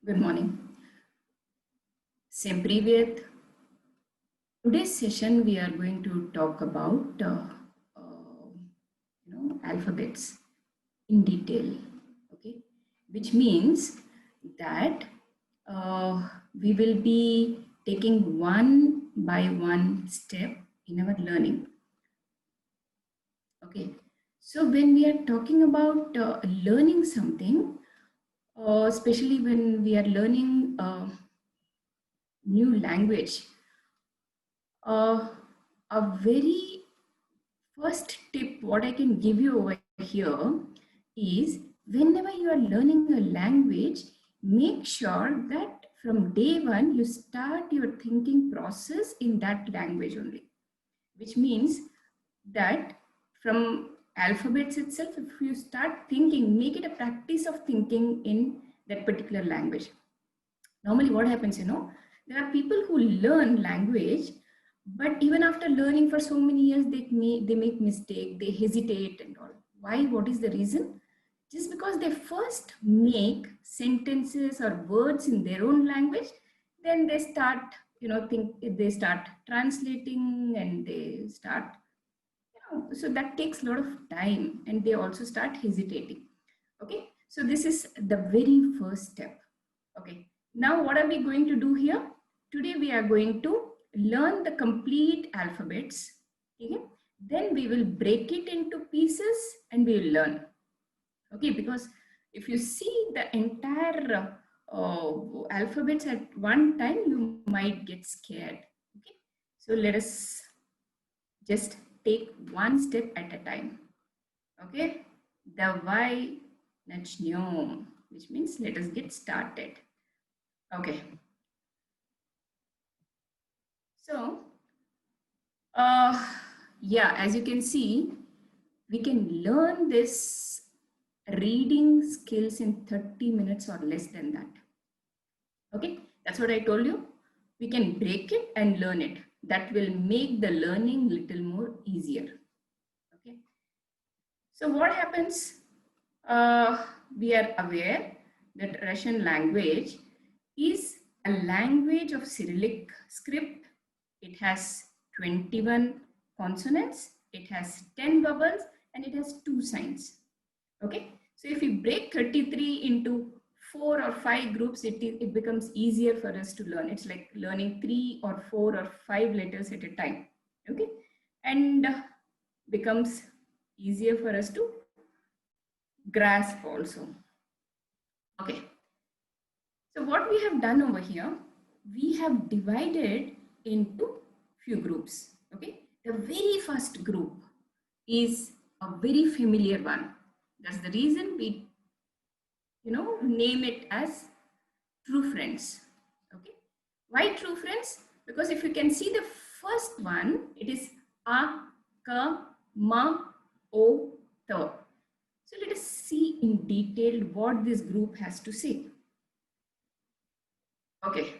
Good morning. Всем привет. Today's session we are going to talk about alphabets in detail. Okay, which means that we will be taking one by one step in our learning. Okay, so when we are talking about learning something, especially when we are learning new language, a very first tip what I can give you over here is whenever you are learning a language, make sure that from day one you start your thinking process in that language only, which means that from alphabets itself, if you start thinking, make it a practice of thinking in that particular language. Normally what happens, there are people who learn language, but even after learning for so many years, they make mistake, they hesitate and all. Why? What is the reason? Just because they first make sentences or words in their own language, then they start, they start translating and they start, so that takes a lot of time and they also start hesitating. Okay, so this is the very first step. Okay, now what are we going to do here? Today we are going to learn the complete alphabets. Okay, then we will break it into pieces and we will learn. Okay, because if you see the entire alphabets at one time, you might get scared. Okay, so let us just take one step at a time. Okay, давай начнем, which means let us get started. Okay, so yeah, as you can see, we can learn this reading skills in 30 minutes or less than that. Okay, that's what I told you. We can break it and learn it. That will make the learning little more easier. Okay, so what happens? We are aware that Russian language is a language of Cyrillic script. It has 21 consonants, it has 10 vowels, and it has 2 signs. Okay, so if we break 33 into 4 or 5 groups, it becomes easier for us to learn. It's like learning 3 or 4 or 5 letters at a time. Okay, and becomes easier for us to grasp also. Okay, so what we have done over here, we have divided into few groups. Okay, the very first group is a very familiar one. That's the reason we name it as true friends. Okay, why true friends? Because if you can see the first one, it is a, ka, ma, o, ta. So let us see in detail what this group has to say. Okay,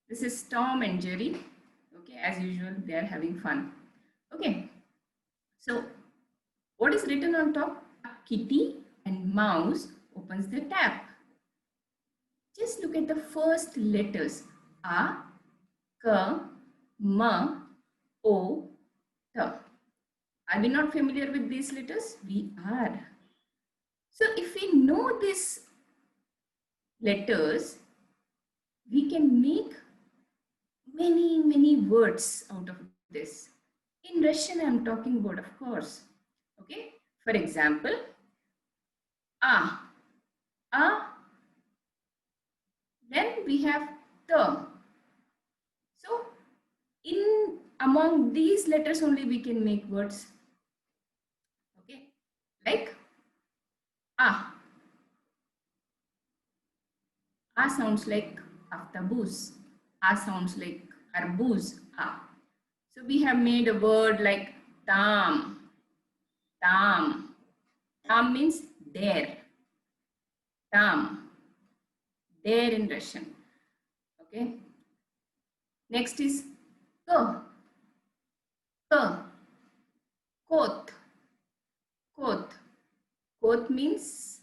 this is Tom and Jerry. Okay, as usual, they are having fun. Okay, so what is written on top? A kitty and mouse opens the tap. Just look at the first letters. A, K, M, O, T. Are we not familiar with these letters? We are. So if we know these letters, we can make many words out of this. In Russian, I'm talking about, of course. Okay. For example, A. A. Then we have T. So in among these letters only we can make words. Okay. Like A. A sounds like aftabuz. A sounds like arbuz. A. So we have made a word like tam. Tam. Tam means there. Tam. There in Russian. Okay. Next is k. K. Kot. Koth. Koth means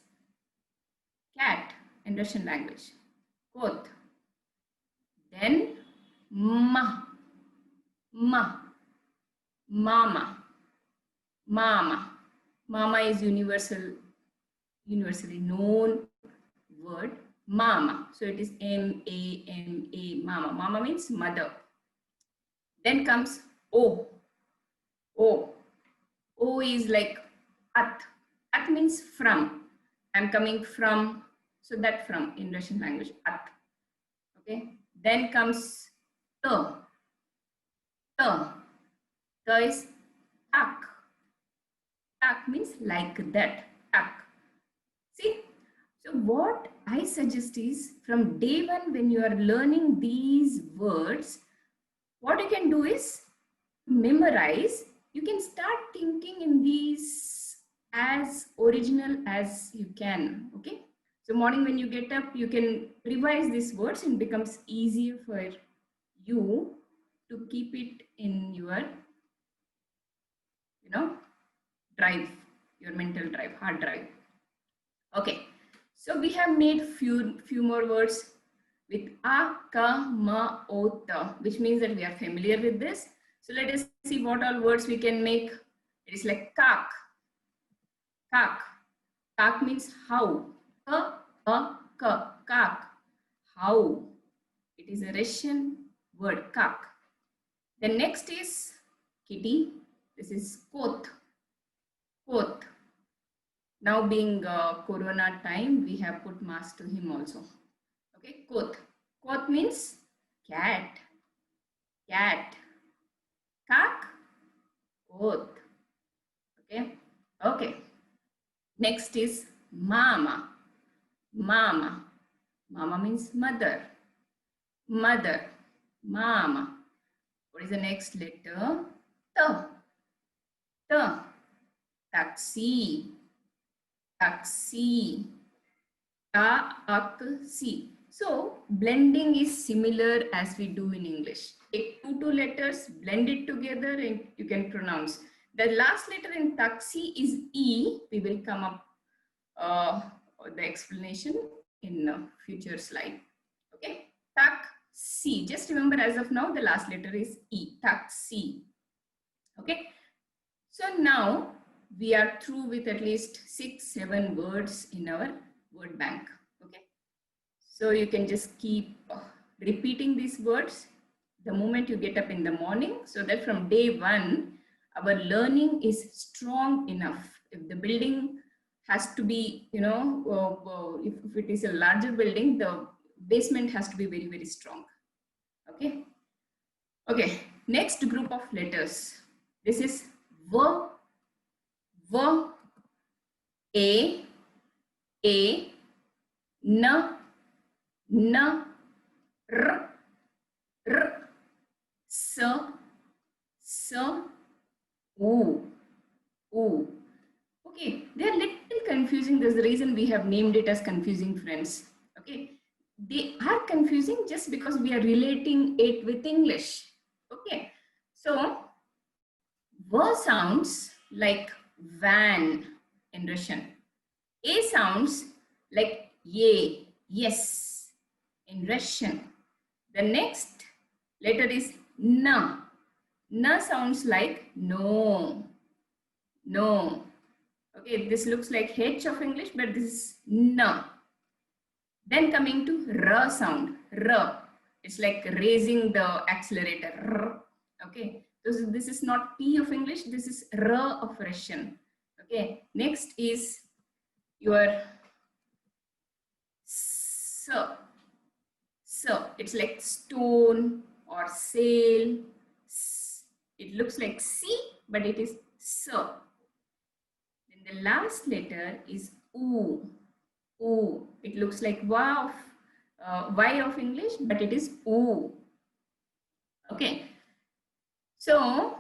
cat in Russian language. Koth. Then ma. Ma. Mama. Mama. Mama is universally known word. Mama. So it is M-A-M-A. Mama. Mama means mother. Then comes O. O. O is like at. At means from. I'm coming from. So that from in Russian language. At. Okay. Then comes T. T. T is tak. Tak means like that. Tak. See? So what I suggest is from day one when you are learning these words, what you can do is memorize. You can start thinking in these as original as you can. Okay. So morning when you get up, you can revise these words and it becomes easier for you to keep it in your, drive, your mental drive, hard drive. Okay. So we have made few more words with a, ka, ma, o, ta, which means that we are familiar with this. So let us see what all words we can make. It is like kak. Kak. Kak means how. Ka, kak. How. It is a Russian word, kak. The next is kitty. This is kot. Kot. Now being Corona time, we have put mask to him also. Okay, kot. Kot means cat. Cat. Kak. Kot. Okay. Okay. Next is mama. Mama. Mama means mother. Mother. Mama. What is the next letter? T. T. Taxi. Taxi. Ta-ak-si. So blending is similar as we do in English. Take two letters, blend it together and you can pronounce. The last letter in taxi is E. We will come up the explanation in a future slide. Okay. Taxi. Just remember as of now the last letter is E. Taxi. Okay. So now we are through with at least 6-7 words in our word bank. Okay. So you can just keep repeating these words the moment you get up in the morning, so that from day one, our learning is strong enough. If the building has to be, if it is a larger building, the basement has to be very, very strong. Okay. Okay. Next group of letters. This is V, A, N, R, S, U. Okay, they are little confusing. There's the reason we have named it as confusing, friends. Okay, they are confusing just because we are relating it with English. Okay, so V sounds like van in Russian. A sounds like ye, yes in Russian. The next letter is N. N sounds like no. No. Okay, this looks like H of English, but this is N. Then coming to R sound. R. It's like raising the accelerator. R. Okay. So this is not T of English. This is R of Russian. Okay. Next is your S. So it's like stone or sail. It looks like C, but it is so. Then the last letter is U. U. It looks like Y of English, but it is U. Okay. So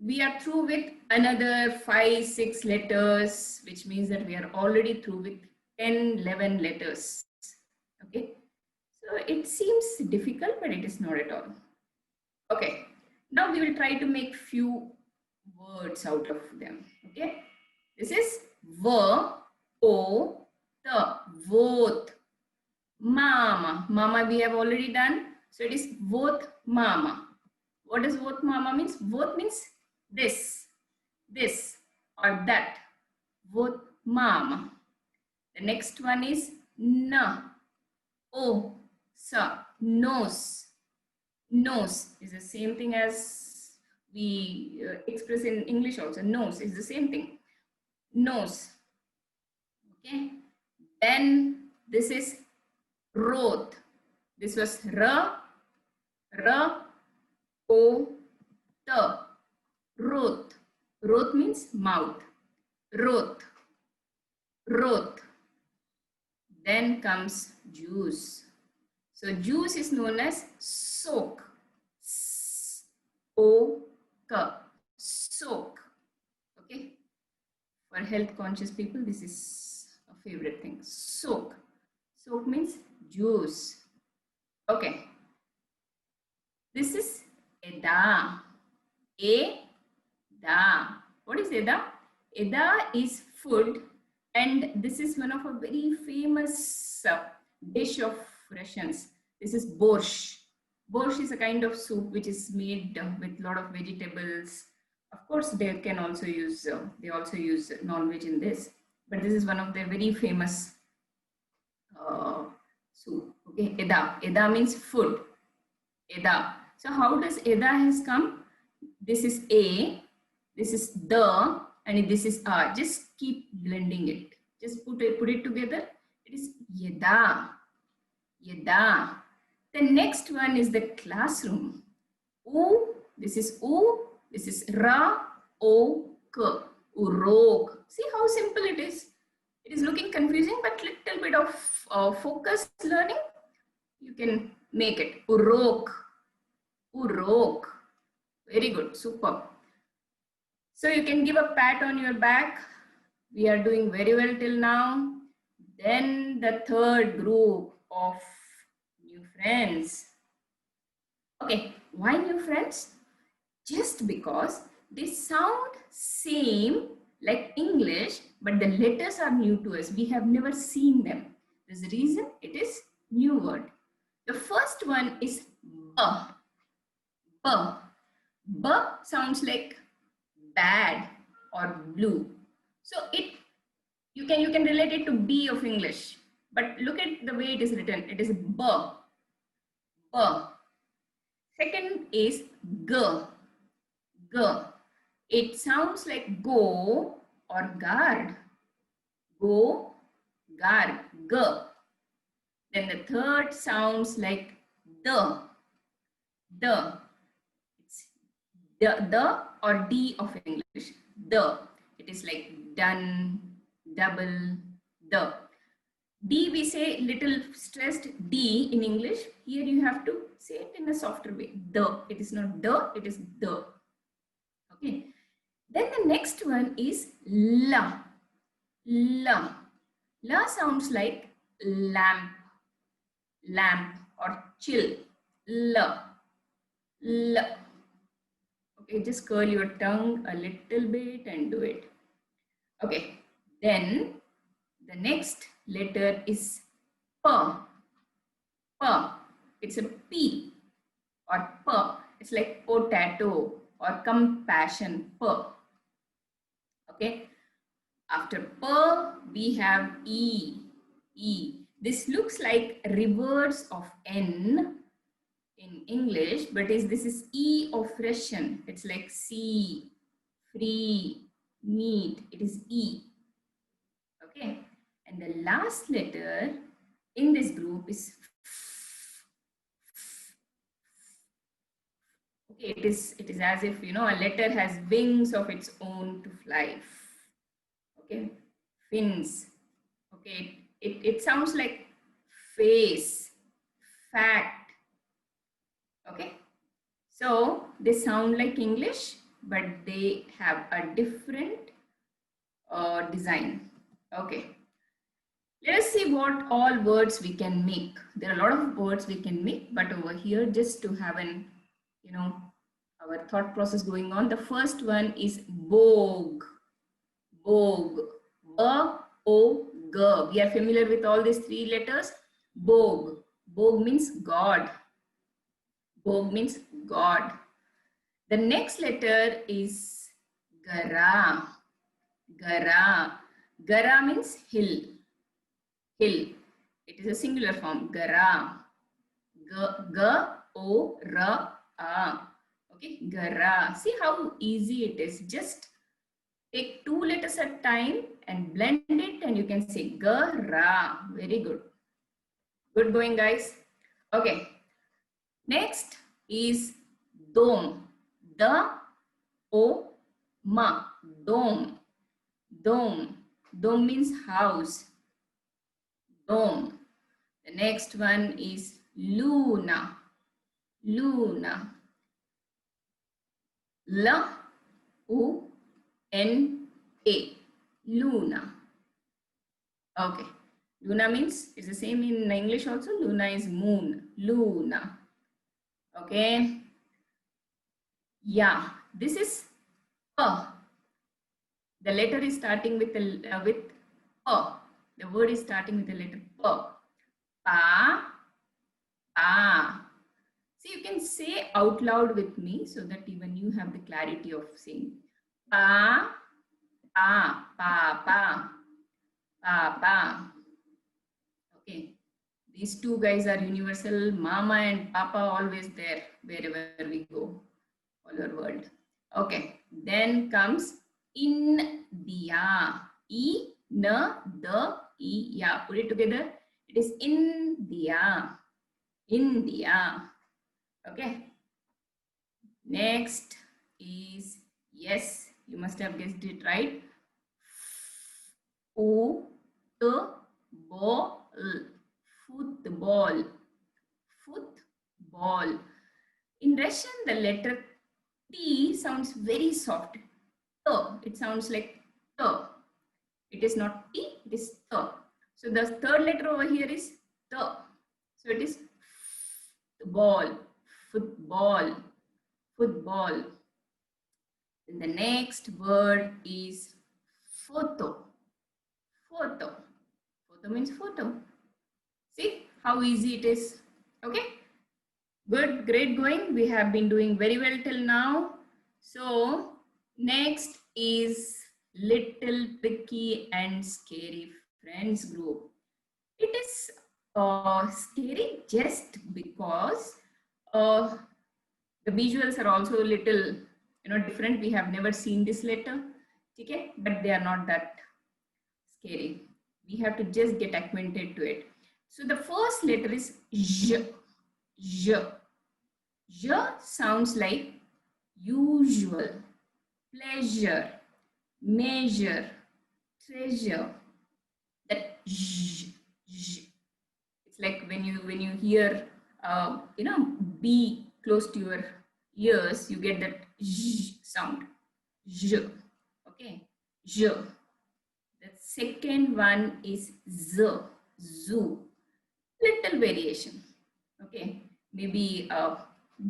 we are through with another 5-6 letters, which means that we are already through with 10-11 letters. Okay. So it seems difficult, but it is not at all. Okay. Now we will try to make few words out of them. Okay. This is v, o, the, voth. Mama. Mama we have already done. So it is voth mama. What does voth mama means? Voth means this, or that. Voth mama. The next one is na, o, sa, nose. Nose is the same thing as we express in English also. Nose is the same thing. Nose. Okay. Then this is roth. This was ra, o, ta. Roth. Roth means mouth. Roth. Roth. Then comes juice. So juice is known as soak. S-O-K. Soak. Okay. For health conscious people, this is a favorite thing. Soak. Soak means juice. Okay. This is eda. Eda. What is eda? Eda is food, and this is one of a very famous dish of Russians. This is borscht. Borscht is a kind of soup which is made with a lot of vegetables. Of course, they can also use non-veg in this, but this is one of their very famous soup. Okay, eda. Eda means food. Eda. So how does eda has come? This is a, this is the, and this is a. Just keep blending it. Just put it together. It is yeda. Yeda. The next one is the classroom. U. This is u. This is ra, o, k. Urok. See how simple it is. It is looking confusing, but little bit of focused learning, you can make it. Urok. Urok. Very good. Super. So you can give a pat on your back. We are doing very well till now. Then the third group of new friends. Okay, why new friends? Just because they sound same like English, but the letters are new to us. We have never seen them. There's a reason. It is new word. The first one is b. B. B sounds like bad or blue. So you can relate it to B of English. But look at the way it is written. It is B. B. Second is G. G. It sounds like go or guard. Go, guard, G. Then the third sounds like the. The. It's the or D of English. The. It is like done, double, the. D we say little stressed D in English. Here you have to say it in a softer way. The. It is not the, it is the. Okay. Then the next one is la. La. La sounds like lamp. Lamp or chill. La. La. Okay, just curl your tongue a little bit and do it. Okay. Then the next letter is P. P. It's a P or P. It's like potato or compassion. P. Okay. After P, we have E. E. This looks like reverse of N in English, but this is E of Russian. It's like sea, free, meat. It is E. Okay. And the last letter in this group is F. Okay, it is as if, a letter has wings of its own to fly. Okay, fins. Okay, it sounds like face, fact. Okay, so they sound like English, but they have a different design. Okay, let us see what all words we can make. There are a lot of words we can make, but over here, just to have an, our thought process going on. The first one is vogue. Bog. B-O-G. We are familiar with all these three letters. Bog. Bog means God. Bog means God. The next letter is Gara. Gara. Gara means hill. Hill. It is a singular form. Gara. G-O-R-A. Okay. Gara. See how easy it is. Just take two letters at a time and blend it, and you can say Gara. Very good. Good going, guys. Okay. Next is Dome. D-O-M. Dome. Dome. Dome means house. Dome. The next one is Luna. Luna. L-U-N-A. Luna. Okay. Luna means, it's the same in English also. Luna is moon. Luna. Okay. Yeah. This is P. The letter is starting with P. The word is starting with the letter P. Pa. Pa. See, you can say out loud with me so that even you have the clarity of saying pa, pa, pa, pa, pa, pa. Okay. These two guys are universal. Mama and Papa always there wherever we go, all over world. Okay. Then comes India. I-N-D-I-A. Put it together. It is India. India. Okay. Next is, yes, you must have guessed it right. Football. Football. Football. In Russian, the letter T sounds very soft. T. It sounds like T. It is not T, it is T. So the third letter over here is T. So it is ball. Football. Football. And the next word is photo. Photo. Photo means photo. See how easy it is. Okay. Good. Great going. We have been doing very well till now. So next is Little Tricky and Scary Friends group. It is scary just because the visuals are also a little different. We have never seen this letter, okay, but they are not that scary. We have to just get acquainted to it. So the first letter is J. J. J sounds like usual, pleasure, measure, treasure. That J. J. It's like when you hear B close to your ears, you get that J sound. J. Okay. J. The second one is Z. Zoo. Little variation. Okay. Maybe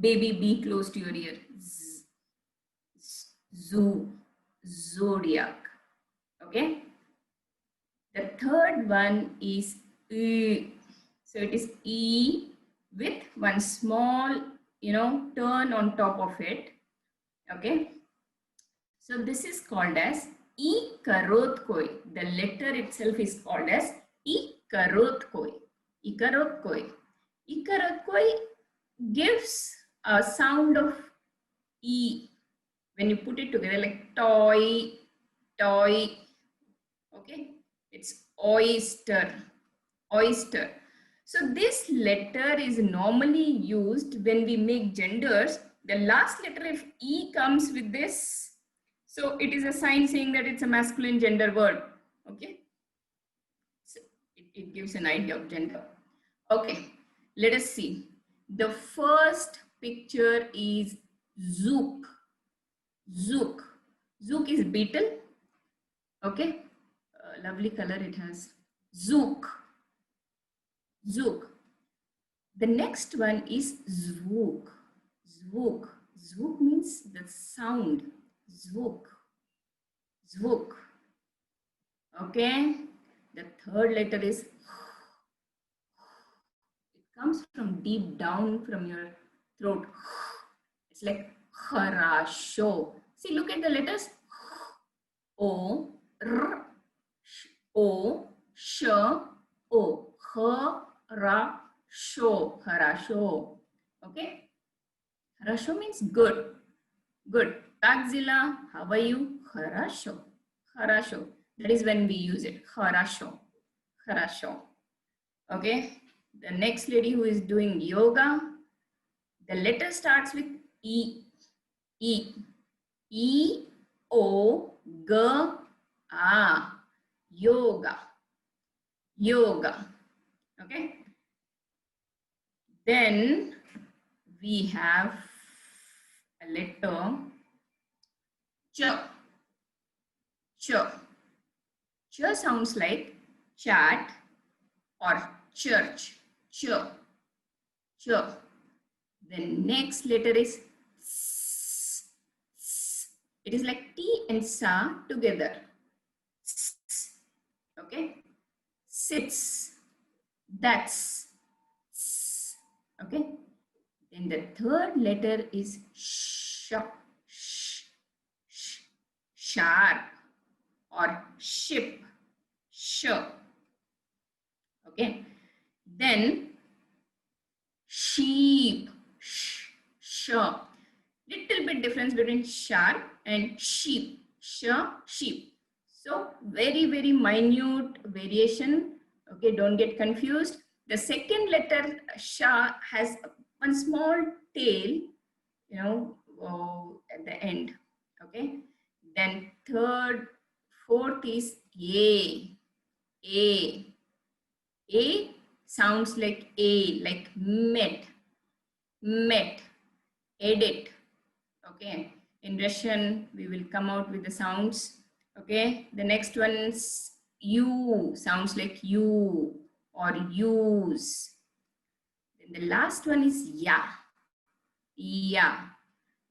baby B close to your ear. Z. Zoo. Zodiac. Okay. The third one is E. So it is E with one small, turn on top of it. Okay. So this is called as E Karotkoi. The letter itself is called as E Karotkoi. E Karotkoi. E Karotkoi gives a sound of E when you put it together, like toy, toy. Okay. It's oyster. Oyster. So this letter is normally used when we make genders. The last letter, if E comes with this, so it is a sign saying that it's a masculine gender word. Okay. So it gives an idea of gender. Okay. Let us see. The first picture is Zook. Zook. Zook is beetle. Okay. Lovely color it has. Zook. Zook. The next one is Zwook. Zwook. Zwook means the sound. Zwook. Zwook. Okay. The third letter is, it comes from deep down from your throat. It's like harasho. See, look at the letters. O, R, O, Sh, O. Harasho. Harasho. Okay. Harasho means good. Good. Takzilla, how are you? Harasho. Harasho. That is when we use it. Harasho. Harasho. Okay. The next lady who is doing yoga, the letter starts with E. E. E, O, G, A. Yoga. Yoga. Okay. Then we have a letter Ch. Ch. Ch sounds like chat or church. Ch. Ch. The next letter is S. S. It is like T and Sa together. S. Okay. Sits. That's. S. Okay. Then the third letter is Sh. Sh. Sh. Sharp or ship. Sh. Okay. Then sheep. Sh. Sh. Little bit difference between sharp and sheep. Sh. Sheep. So very, very minute variation. Okay. Don't get confused. The second letter Sha has one small tail, you know, at the end. Okay. Then third, fourth is A. A. A sounds like A, like met, met, edit. Okay. In Russian, we will come out with the sounds. Okay. The next one's U, sounds like you or use. Then the last one is Ya. Ya.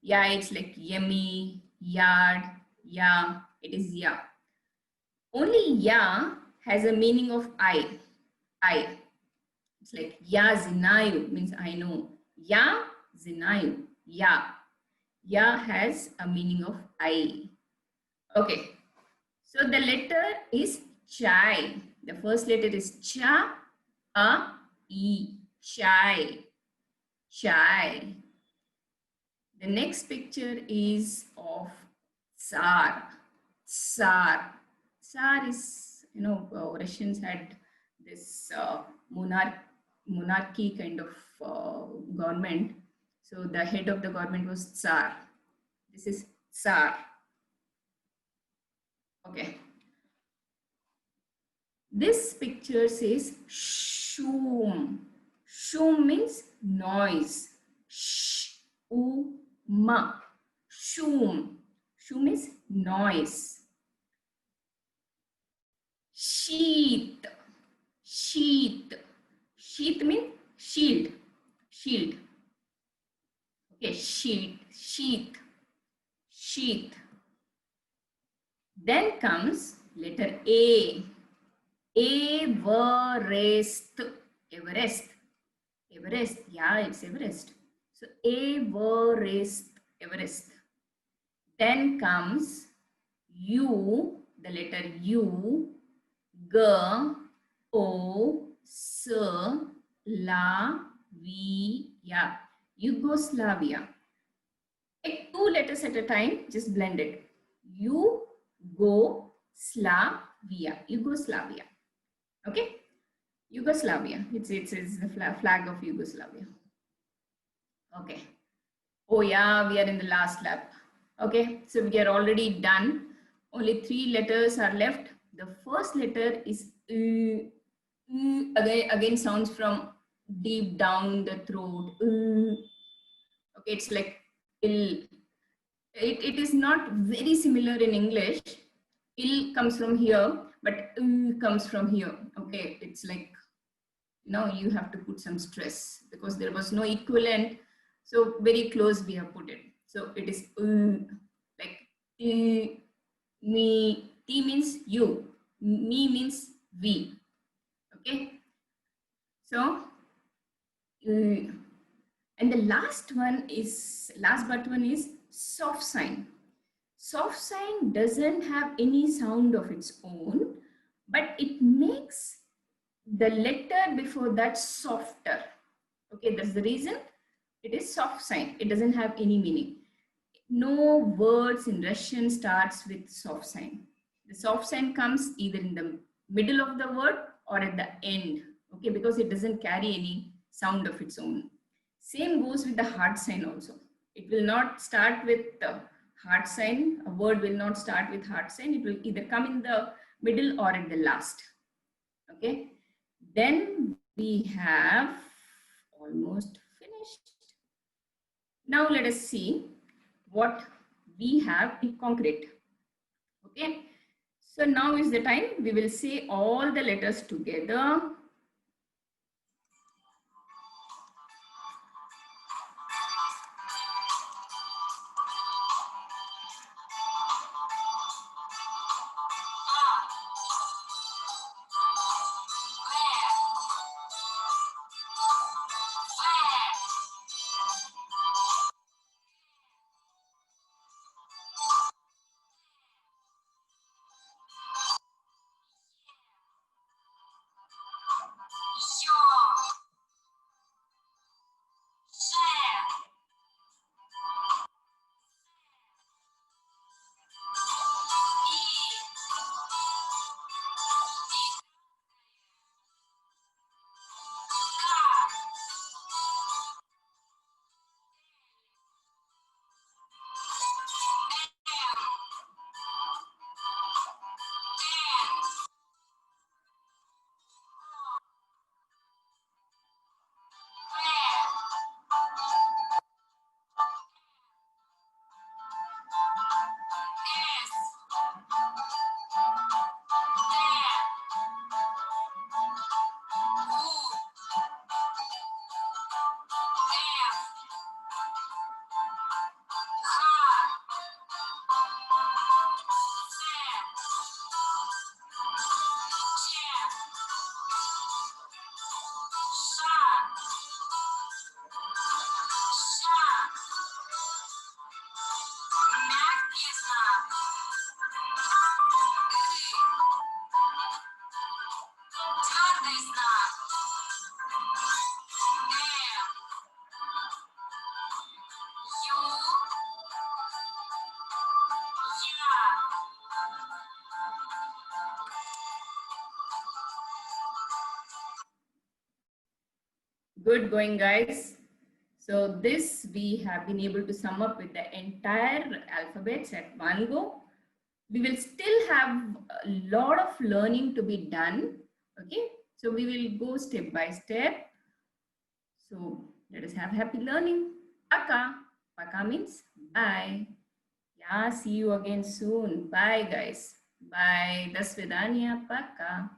Ya, it's like yummy, yard, ya. It is ya. Only ya has a meaning of I. I. It's like ya zinayu means I know. Ya zinayu. Ya. Ya has a meaning of I. Okay. So the letter is chai. The first letter is cha, a, e. Chai. Chai. The next picture is of Tsar. Tsar. Tsar is, you know, Russians had this monarchy kind of government. So the head of the government was Tsar. This is Tsar. Okay. This picture says shum. Shum means noise. Sh-u-ma. Shum. Shum is noise. Sheath. Sheath. Sheath means shield. Shield. Okay, sheath. Sheath. Sheath. Then comes letter A. Everest. Everest. Everest. Yeah, it's Everest. So Everest. Everest. Then comes U, the letter U, G, O, S, La, V, Ya. Yugoslavia. Take two letters at a time, just blend it. U, Go, Slavia. Yugoslavia. Okay? Yugoslavia. It's the flag of Yugoslavia. Okay. Oh yeah, we are in the last lap. Okay, so we are already done. Only 3 letters are left. The first letter is again sounds from deep down the throat. Okay, it's like ill. It is not very similar in English. Ill comes from here, but comes from here. Okay, it's like, now you have to put some stress because there was no equivalent. So very close we have put it. So it is like me. T means you. Me means we. Okay. So, and the last but one is soft sign. Soft sign doesn't have any sound of its own, but it makes the letter before that softer. Okay, that's the reason it is soft sign. It doesn't have any meaning. No words in Russian starts with soft sign. The soft sign comes either in the middle of the word or at the end. Okay, because it doesn't carry any sound of its own. Same goes with the hard sign also. It will not start with the hard sign. A word will not start with hard sign. It will either come in the middle or at the last. Okay. Then we have almost finished. Now let us see what we have in concrete. Okay. So now is the time we will say all the letters together. Good going, guys. So this we have been able to sum up with the entire alphabets at one go. We will still have a lot of learning to be done. Okay, so we will go step by step. So let us have happy learning. Paka. Paka means bye. Yeah, see you again soon. Bye, guys. Bye. Das Vidania. Paka.